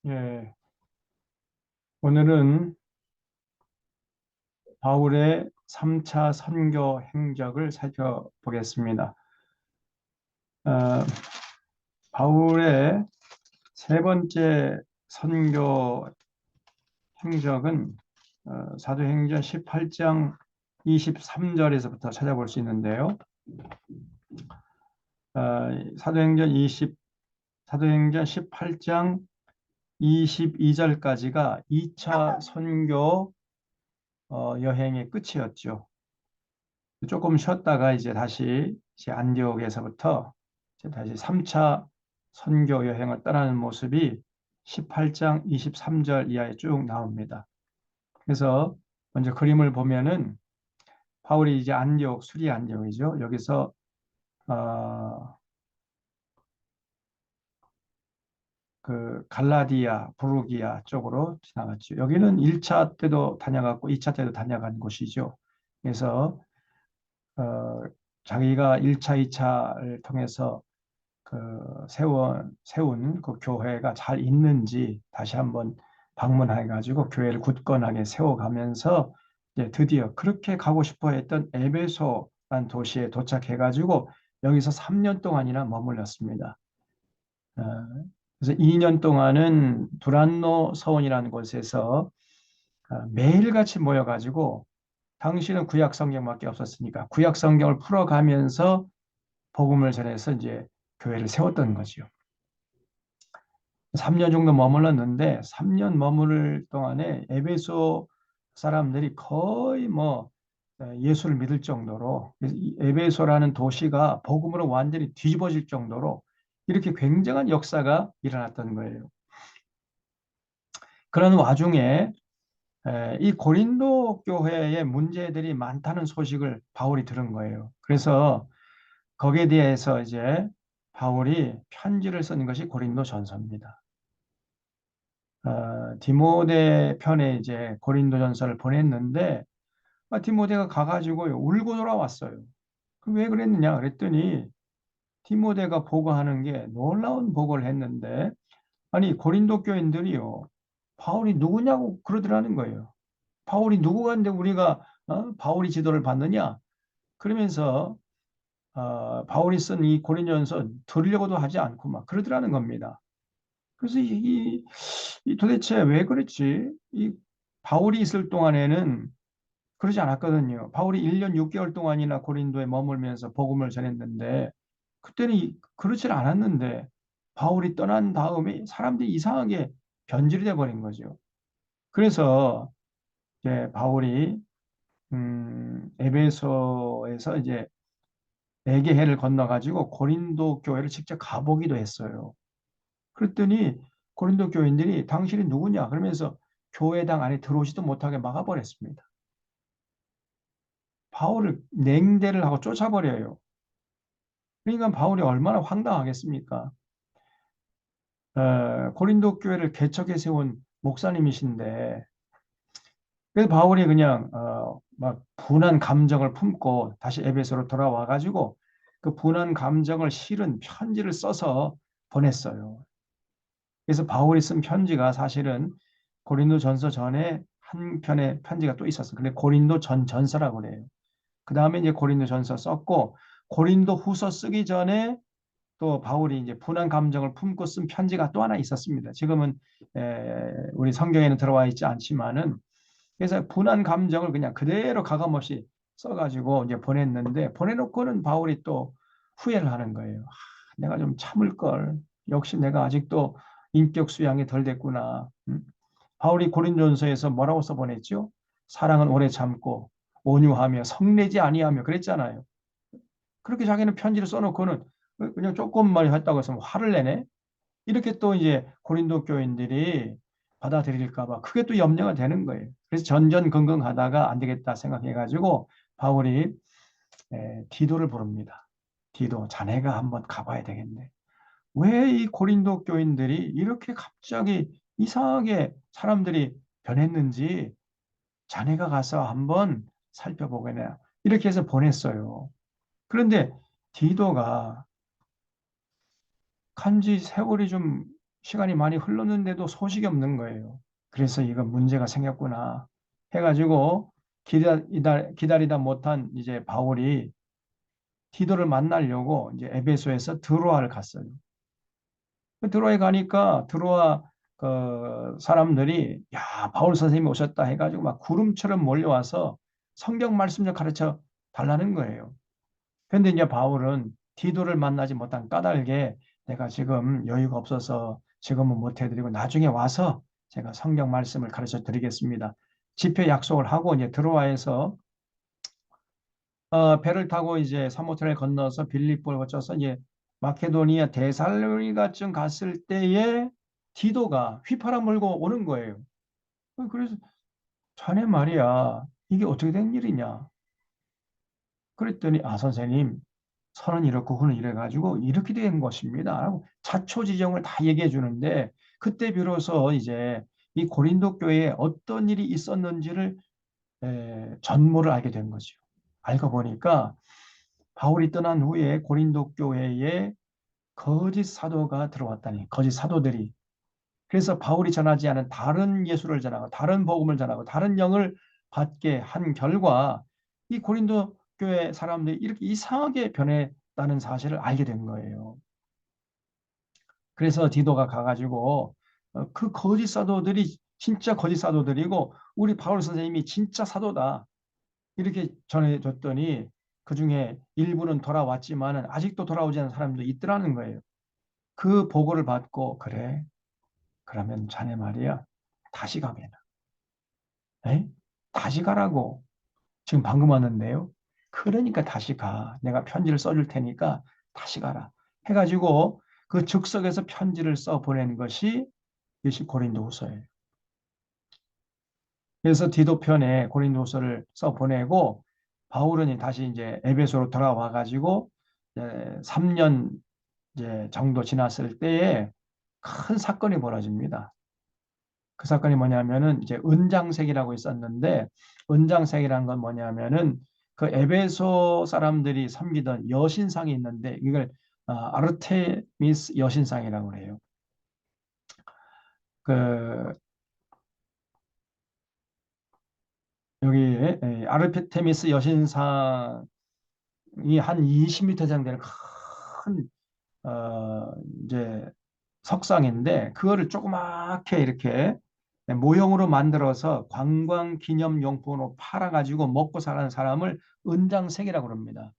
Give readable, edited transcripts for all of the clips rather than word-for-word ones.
예, 오늘은 바울의 3차 선교 행적을 살펴보겠습니다. 어, 바울의 세 번째 선교 행적은 사도행전 18장 23절에서부터 찾아볼 수 있는데요. 어, 사도행전 20, 사도행전 18장 22절까지가 2차 선교 여행의 끝이었죠. 조금 쉬었다가 이제 안디옥에서부터 이제 다시 3차 선교 여행을 떠나는 모습이 18장 23절 이하에 쭉 나옵니다. 그래서 먼저 그림을 보면은 바울이 이제 안디옥, 수리 안디옥이죠. 여기서 어, 그 갈라디아, 부르기아 쪽으로 지나갔죠. 여기는 1차 때도 다녀갔고 2차 때도 다녀간 곳이죠. 그래서 어, 자기가 1차, 2차를 통해서 그 세운 그 교회가 잘 있는지 다시 한번 방문해 가지고 교회를 굳건하게 세워가면서 이제 드디어 그렇게 가고 싶어 했던 에베소란 도시에 도착해 가지고 여기서 3년 동안이나 머물렀습니다. 어, 그래서 2년 동안은 두란노 서원이라는 곳에서 매일같이 모여가지고 당시는 구약 성경밖에 없었으니까 구약 성경을 풀어가면서 복음을 전해서 이제 교회를 세웠던 거죠. 3년 정도 머물렀는데 3년 머무를 동안에 에베소 사람들이 거의 뭐 예수를 믿을 정도로 이 에베소라는 도시가 복음으로 완전히 뒤집어질 정도로 이렇게 굉장한 역사가 일어났던 거예요. 그런 와중에 이 고린도 교회의 문제들이 많다는 소식을 바울이 들은 거예요. 그래서 거기에 대해서 이제 바울이 편지를 쓴 것이 고린도 전서입니다. 디모데 편에 이제 고린도전서를 보냈는데 디모데가 가가지고 울고 돌아왔어요. 그럼 왜 그랬느냐 그랬더니 디모데가 보고하는 게 놀라운 보고를 했는데 아니 고린도 교인들이요 바울이 누구냐고 그러더라는 거예요. 바울이 누구간데 우리가 바울이 지도를 받느냐 그러면서 바울이 쓴 이 고린도전서 들으려고도 하지 않고 막 그러더라는 겁니다. 그래서 이 도대체 왜 그랬지? 이 바울이 있을 동안에는 그러지 않았거든요. 바울이 1년 6개월 동안이나 고린도에 머물면서 복음을 전했는데 그때는 그렇지 않았는데 바울이 떠난 다음에 사람들이 이상하게 변질이 돼 버린 거죠. 그래서 이제 바울이 에베소에서 이제 4개 해를 건너가지고 고린도 교회를 직접 가보기도 했어요. 그랬더니 고린도 교인들이 당신이 누구냐 그러면서 교회당 안에 들어오지도 못하게 막아버렸습니다. 바울을 냉대를 하고 쫓아버려요. 그러니까 바울이 얼마나 황당하겠습니까? 고린도 교회를 개척해 세운 목사님이신데 그래서 바울이 그냥 막 분한 감정을 품고 다시 에베소로 돌아와 가지고 그 분한 감정을 실은 편지를 써서 보냈어요. 그래서 바울이 쓴 편지가 사실은 고린도전서 전에 한 편의 편지가 또 있었어요. 근데 고린도 전서라고 그래요. 그 다음에 이제 고린도전서 썼고 고린도후서 쓰기 전에 또 바울이 이제 분한 감정을 품고 쓴 편지가 또 하나 있었습니다. 지금은 우리 성경에는 들어와 있지 않지만은 그래서 분한 감정을 그냥 그대로 가감없이 써가지고 이제 보냈는데 보내놓고는 바울이 또 후회를 하는 거예요. 내가 좀 참을 걸. 역시 내가 아직도 인격 수양이 덜 됐구나. 바울이 고린도전서에서 뭐라고 써보냈죠? 사랑은 오래 참고 온유하며 성내지 아니하며 그랬잖아요. 그렇게 자기는 편지를 써놓고는 그냥 조금만 했다고 해서 화를 내네. 이렇게 또 이제 고린도 교인들이 받아들일까 봐 그게 또 염려가 되는 거예요. 그래서 전전긍긍하다가 안 되겠다 생각해가지고 바울이 디도를 부릅니다. 디도, 자네가 한번 가봐야 되겠네. 왜 이 고린도 교인들이 이렇게 갑자기 이상하게 사람들이 변했는지 자네가 가서 한번 살펴보겠네. 이렇게 해서 보냈어요. 그런데 디도가 간지 세월이 좀 시간이 많이 흘렀는데도 소식이 없는 거예요. 그래서 이거 문제가 생겼구나 해가지고 기다리다 못한 이제 바울이 디도를 만나려고 이제 에베소에서 드로아를 갔어요. 그 드로아에 가니까 드로아 그 사람들이 야 바울 선생님이 오셨다 해가지고 막 구름처럼 몰려와서 성경 말씀 좀 가르쳐 달라는 거예요. 근데 이제 바울은 디도를 만나지 못한 까닭에 내가 지금 여유가 없어서 지금은 못 해드리고 나중에 와서 제가 성경 말씀을 가르쳐 드리겠습니다. 집회 약속을 하고 이제 드로아에서 배를 타고 이제 사모트를 건너서 빌립보를 거쳐서 이제 마케도니아 데살로니가쯤 갔을 때에 디도가 휘파람 불고 오는 거예요. 그래서 자네 말이야 이게 어떻게 된 일이냐? 그랬더니 아 선생님 선은 이렇고 후는 이래 가지고 이렇게 된 것입니다. 라고 자초지종을 다 얘기해 주는데 그때 비로소 이제 이 고린도 교회에 어떤 일이 있었는지를 전모를 알게 된 거죠. 알고 보니까 바울이 떠난 후에 고린도 교회에 거짓 사도가 들어왔다니, 거짓 사도들이. 그래서 바울이 전하지 않은 다른 예수를 전하고 다른 복음을 전하고 다른 영을 받게 한 결과 이 고린도 교회 사람들이 이렇게 이상하게 변했다는 사실을 알게 된 거예요. 그래서 디도가 가가지고 그 거짓 사도들이 진짜 거짓 사도들이고 우리 바울 선생님이 진짜 사도다. 이렇게 전해줬더니 그중에 일부는 돌아왔지만 아직도 돌아오지 않은 사람도 있더라는 거예요. 그 보고를 받고 그래 그러면 자네 말이야 다시 가게나 에? 다시 가라고 지금 방금 왔는데요. 그러니까 다시 가. 내가 편지를 써줄 테니까 다시 가라. 해가지고 그 즉석에서 편지를 써 보낸 것이 이것이 고린도후서예요. 그래서 디도편에 고린도후서를 써 보내고 바울은 다시 이제 에베소로 돌아와 가지고 3년 이제 정도 지났을 때에 큰 사건이 벌어집니다. 그 사건이 뭐냐면은 이제 은장색이라고 있었는데 은장색이란 건 뭐냐면은 그 에베소 사람들이 섬기던 여신상이 있는데 이걸 아르테미스 여신상이라고 해요. 그 여기 아르테미스 여신상이 한 20m 정도 되는 큰 이제 석상인데 그거를 조그맣게 이렇게 모형으로 만들어서 관광 기념용품으로 팔아가지고 먹고 사는 사람을 은장색이라고 합니다.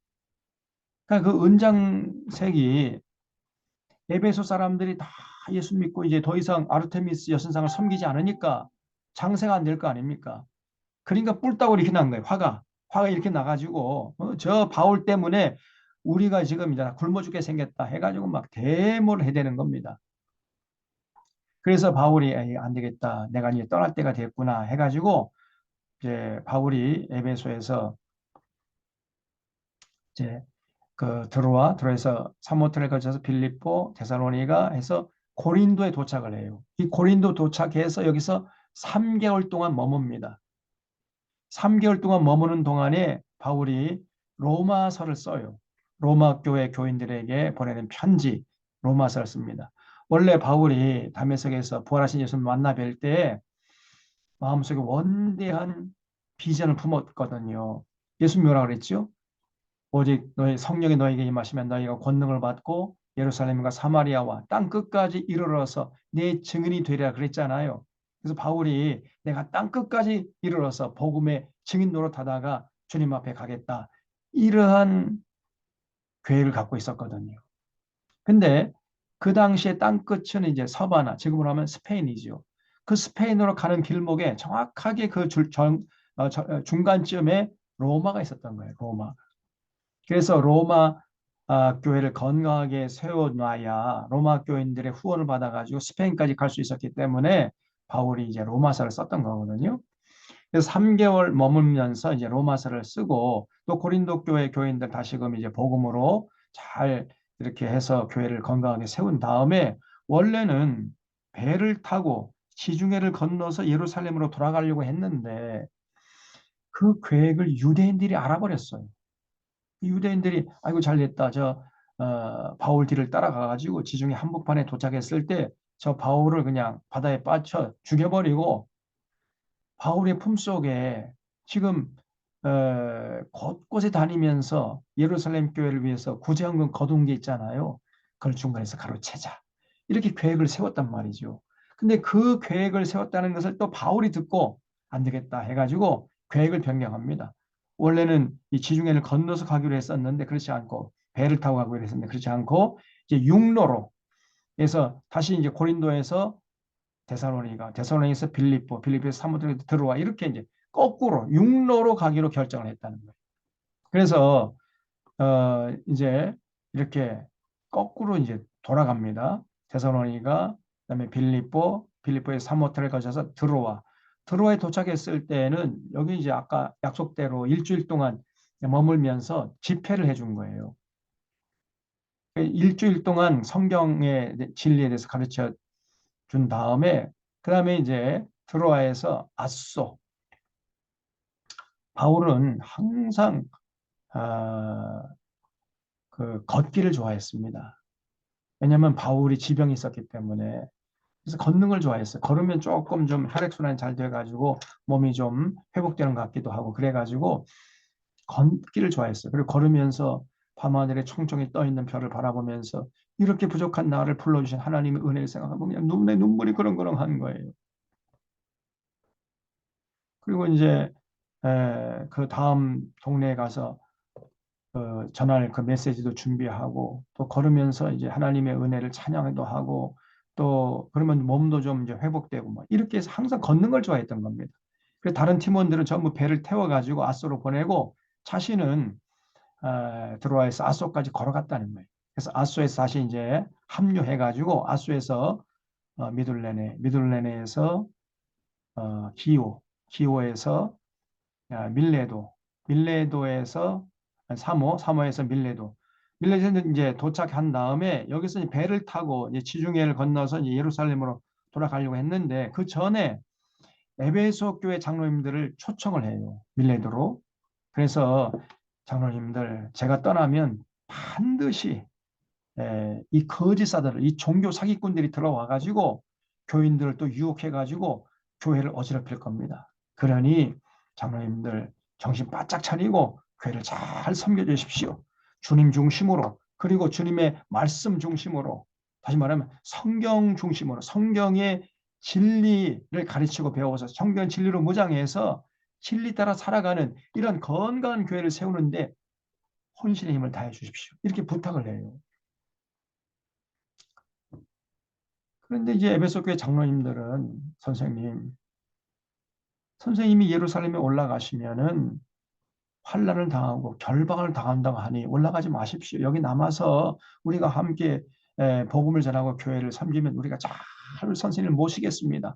그러니까 그 은장색이 에베소 사람들이 다 예수 믿고 이제 더 이상 아르테미스 여신상을 섬기지 않으니까 장세가 안 될 거 아닙니까? 그러니까 뿔따고 이렇게 난 거예요. 화가 이렇게 나가지고 저 바울 때문에 우리가 지금 이제 굶어 죽게 생겼다 해가지고 막 대모를 해대는 겁니다. 그래서 바울이 안 되겠다. 내가 이제 떠날 때가 됐구나 해가지고 이제 바울이 에베소에서 이제 그 들어와서 사모트를 거쳐서 빌립보, 데살로니가 해서 고린도에 도착을 해요. 이 고린도 도착해서 여기서 3개월 동안 머뭅니다. 3개월 동안 머무는 동안에 바울이 로마서를 써요. 로마 교회 교인들에게 보내는 편지, 로마서를 씁니다. 원래 바울이 다메섹에서 부활하신 예수를 만나 뵐 때 마음속에 원대한 비전을 품었거든요. 예수님 뭐라 그랬죠? 오직 너희 성령이 너희에게 임하시면 너희가 권능을 받고 예루살렘과 사마리아와 땅 끝까지 이르러서 내 증인이 되리라 그랬잖아요. 그래서 바울이 내가 땅 끝까지 이르러서 복음의 증인 노릇하다가 주님 앞에 가겠다. 이러한 계획을 갖고 있었거든요. 근데 그 당시에 땅 끝은 이제 서바나, 지금으로 하면 스페인이죠. 그 스페인으로 가는 길목에 정확하게 그 중간쯤에 로마가 있었던 거예요. 로마. 그래서 로마 교회를 건강하게 세워놔야 로마 교인들의 후원을 받아가지고 스페인까지 갈 수 있었기 때문에 바울이 이제 로마서를 썼던 거거든요. 그래서 3개월 머물면서 이제 로마서를 쓰고 또 고린도 교회 교인들 다시금 이제 복음으로 잘 이렇게 해서 교회를 건강하게 세운 다음에 원래는 배를 타고 지중해를 건너서 예루살렘으로 돌아가려고 했는데 그 계획을 유대인들이 알아버렸어요. 유대인들이 아이고 잘 됐다. 바울 뒤를 따라가 가지고 지중해 한복판에 도착했을 때 저 바울을 그냥 바다에 빠쳐 죽여버리고 바울의 품속에 지금 곳곳에 다니면서 예루살렘 교회를 위해서 구제헌금 거둔 게 있잖아요. 그걸 중간에서 가로채자. 이렇게 계획을 세웠단 말이죠. 근데 그 계획을 세웠다는 것을 또 바울이 듣고 안 되겠다 해가지고 계획을 변경합니다. 원래는 이 지중해를 건너서 가기로 했었는데 그렇지 않고 배를 타고 가기로 했었는데 그렇지 않고 이제 육로로 해서 다시 이제 고린도에서 데살로니가, 데살로니에서 빌립보, 빌립보에서 사모들에 들어와 이렇게 이제 거꾸로 육로로 가기로 결정을 했다는 거예요. 그래서 이제 이렇게 거꾸로 이제 돌아갑니다. 데살로니가, 그다음에 빌립보, 빌립보에서 사모트를 거쳐서 드로아. 드로아에 도착했을 때는 여기 이제 아까 약속대로 일주일 동안 머물면서 집회를 해준 거예요. 일주일 동안 성경의 진리에 대해서 가르쳐 준 다음에 그다음에 이제 드로아에서 앗소. 바울은 항상 아, 그 걷기를 좋아했습니다. 왜냐하면 바울이 지병이 있었기 때문에 그래서 걷는 걸 좋아했어요. 걸으면 조금 좀 혈액순환이 잘 돼가지고 몸이 좀 회복되는 것 같기도 하고 그래가지고 걷기를 좋아했어요. 그리고 걸으면서 밤하늘에 총총히 떠 있는 별을 바라보면서 이렇게 부족한 나를 불러주신 하나님의 은혜를 생각하면 그냥 눈에 눈물이 그렁그렁한 거예요. 그리고 이제 그 다음 동네에 가서 전할 그 메시지도 준비하고 또 걸으면서 이제 하나님의 은혜를 찬양도 하고 또 그러면 몸도 좀 이제 회복되고 뭐 이렇게 해서 항상 걷는 걸 좋아했던 겁니다. 그래서 다른 팀원들은 전부 배를 태워가지고 아소로 보내고 자신은 드로아에서 아소까지 걸어갔다는 거예요. 그래서 아소에서 다시 이제 합류해가지고 아소에서 미둘레네에서 기오에서 밀레도, 밀레도에서 사모에서 밀레도. 밀레도는 이제 도착한 다음에 여기서 이제 배를 타고 이제 지중해를 건너서 이제 예루살렘으로 돌아가려고 했는데 그 전에 에베소 교회 장로님들을 초청을 해요. 밀레도로. 그래서 장로님들 제가 떠나면 반드시 이 거짓사들, 이 종교 사기꾼들이 들어와 가지고 교인들을 또 유혹해 가지고 교회를 어지럽힐 겁니다. 그러니 장로님들 정신 바짝 차리고 교회를 잘 섬겨 주십시오. 주님 중심으로 그리고 주님의 말씀 중심으로 다시 말하면 성경 중심으로 성경의 진리를 가르치고 배워서 성경 진리로 무장해서 진리 따라 살아가는 이런 건강한 교회를 세우는데 혼신의 힘을 다해 주십시오. 이렇게 부탁을 해요. 그런데 이제 에베소 교회 장로님들은 선생님이 예루살렘에 올라가시면은 환란을 당하고 결박을 당한다고 하니 올라가지 마십시오. 여기 남아서 우리가 함께 복음을 전하고 교회를 섬기면 우리가 잘 선생님을 모시겠습니다.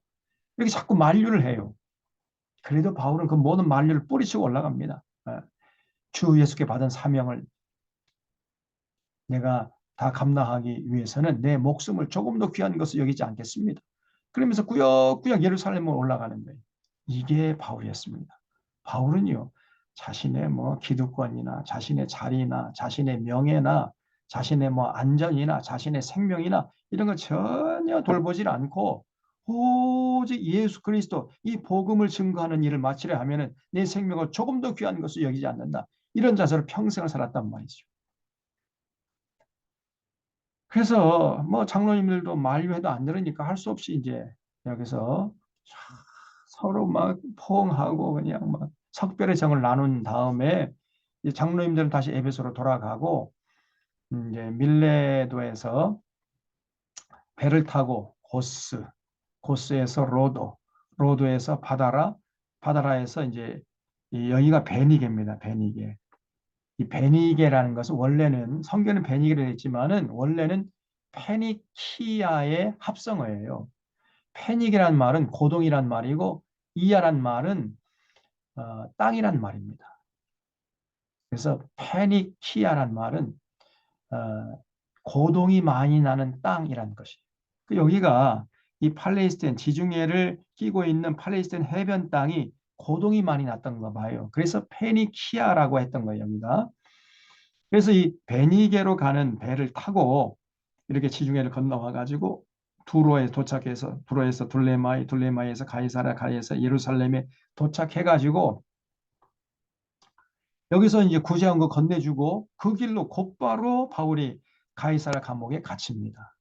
이렇게 자꾸 만류를 해요. 그래도 바울은 그 모든 만류를 뿌리치고 올라갑니다. 주 예수께 받은 사명을 내가 다 감당하기 위해서는 내 목숨을 조금 더 귀한 것을 여기지 않겠습니다. 그러면서 꾸역꾸역 예루살렘으로 올라가는 거예요. 이게 바울이었습니다. 바울은요, 자신의 뭐 기득권이나 자신의 자리나 자신의 명예나 자신의 뭐 안전이나 자신의 생명이나 이런 거 전혀 돌보질 않고 오직 예수 그리스도 이 복음을 증거하는 일을 마치려 하면은 내 생명을 조금 더 귀한 것을 여기지 않는다. 이런 자세로 평생을 살았단 말이죠. 그래서 뭐 장로님들도 만류해도 안 들으니까 할 수 없이 이제 여기서 서로 막 포옹하고 그냥 막 석별의 정을 나눈 다음에 장로님들은 다시 에베소로 돌아가고 이제 밀레도에서 배를 타고 고스에서 로도에서 바다라에서 이제 여기가 베니게입니다. 베니게. 이 베니게라는 것은 원래는 성경은 베니게를 했지만은 원래는 페니키아의 합성어예요. 페닉이란 말은 고동이란 말이고 이아란 말은 땅이란 말입니다. 그래서 페니키아란 말은 어, 고동이 많이 나는 땅이란 것이에요. 여기가 이 팔레스타인 지중해를 끼고 있는 팔레스타인 해변 땅이 고동이 많이 났던 거 봐요. 그래서 페니키아라고 했던 거예요, 여기가. 그래서 이 베니게로 가는 배를 타고 이렇게 지중해를 건너와 가지고 두로에 도착해서 두로에서 둘레마이, 둘레마이에서 가이사랴, 가이에서 예루살렘에 도착해가지고 여기서 이제 구제한 거 건네주고 그 길로 곧바로 바울이 가이사랴 감옥에 갇힙니다.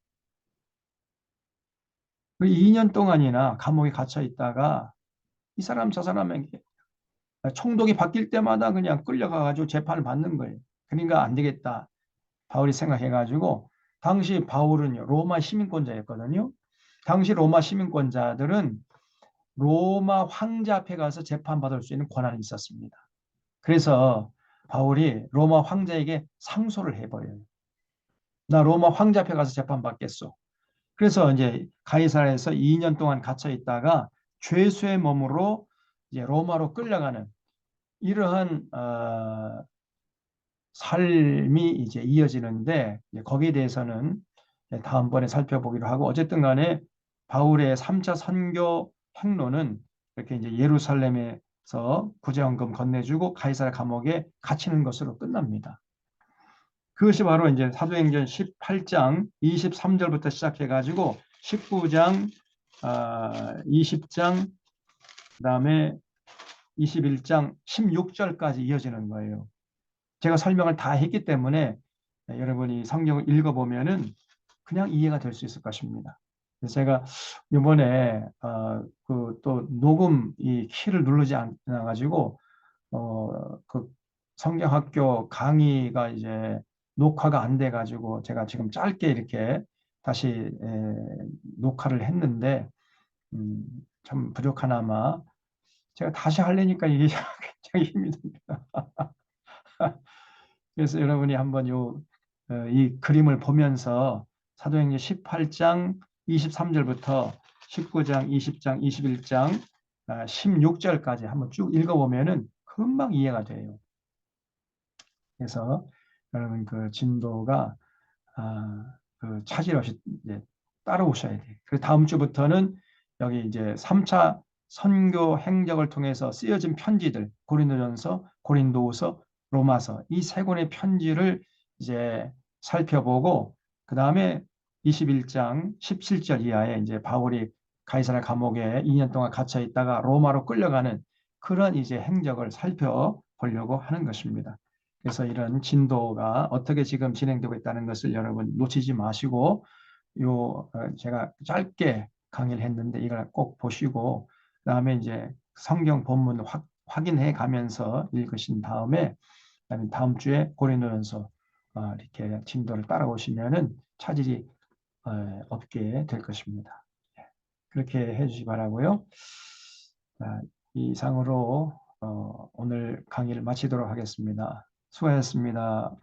2년 동안이나 감옥에 갇혀 있다가 이 사람 저 사람에게 총독이 바뀔 때마다 그냥 끌려가가지고 재판을 받는 거예요. 그러니까 안 되겠다. 바울이 생각해가지고 당시 바울은 로마 시민권자였거든요. 당시 로마 시민권자들은 로마 황제 앞에 가서 재판받을 수 있는 권한이 있었습니다. 그래서 바울이 로마 황제에게 상소를 해버려요. 나 로마 황제 앞에 가서 재판받겠소. 그래서 이제 가이사랴에서 2년 동안 갇혀 있다가 죄수의 몸으로 이제 로마로 끌려가는 이러한 삶이 이제 이어지는데 거기에 대해서는 다음번에 살펴보기로 하고 어쨌든 간에 바울의 3차 선교 행로는 이렇게 이제 예루살렘에서 구제헌금 건네주고 가이사랴 감옥에 갇히는 것으로 끝납니다. 그것이 바로 이제 사도행전 18장 23절부터 시작해가지고 19장, 20장, 그다음에 21장 16절까지 이어지는 거예요. 제가 설명을 다 했기 때문에 여러분이 성경을 읽어보면은 그냥 이해가 될 수 있을 것입니다. 그래서 제가 이번에 그 또 녹음 이 키를 누르지 않아가지고 그 성경학교 강의가 이제 녹화가 안 돼가지고 제가 지금 짧게 이렇게 다시 녹화를 했는데 참 부족하나마 제가 다시 하려니까 이게 굉장히 힘이 듭니다. 그래서 여러분이 한번 이 그림을 보면서 사도행전 18장 23절부터 19장, 20장, 21장, 16절까지 한번 쭉 읽어보면은 금방 이해가 돼요. 그래서 여러분 그 진도가 그 차질 없이 이제 따라오셔야 돼요. 그 다음 주부터는 여기 이제 3차 선교 행적을 통해서 쓰여진 편지들, 고린도전서, 고린도후서, 로마서 이 세 권의 편지를 이제 살펴보고 그 다음에 21장 17절 이하에 이제 바울이 가이사랴 감옥에 2년 동안 갇혀 있다가 로마로 끌려가는 그런 이제 행적을 살펴보려고 하는 것입니다. 그래서 이런 진도가 어떻게 지금 진행되고 있다는 것을 여러분 놓치지 마시고 제가 짧게 강의를 했는데 이걸 꼭 보시고 그다음에 이제 성경 본문 확인해 가면서 읽으신 다음에 그다음에 다음 주에 고린도전서 이렇게 진도를 따라오시면은 차질이 없게 될 것입니다. 그렇게 해주시기 바라고요. 이상으로 오늘 강의를 마치도록 하겠습니다. 수고하셨습니다.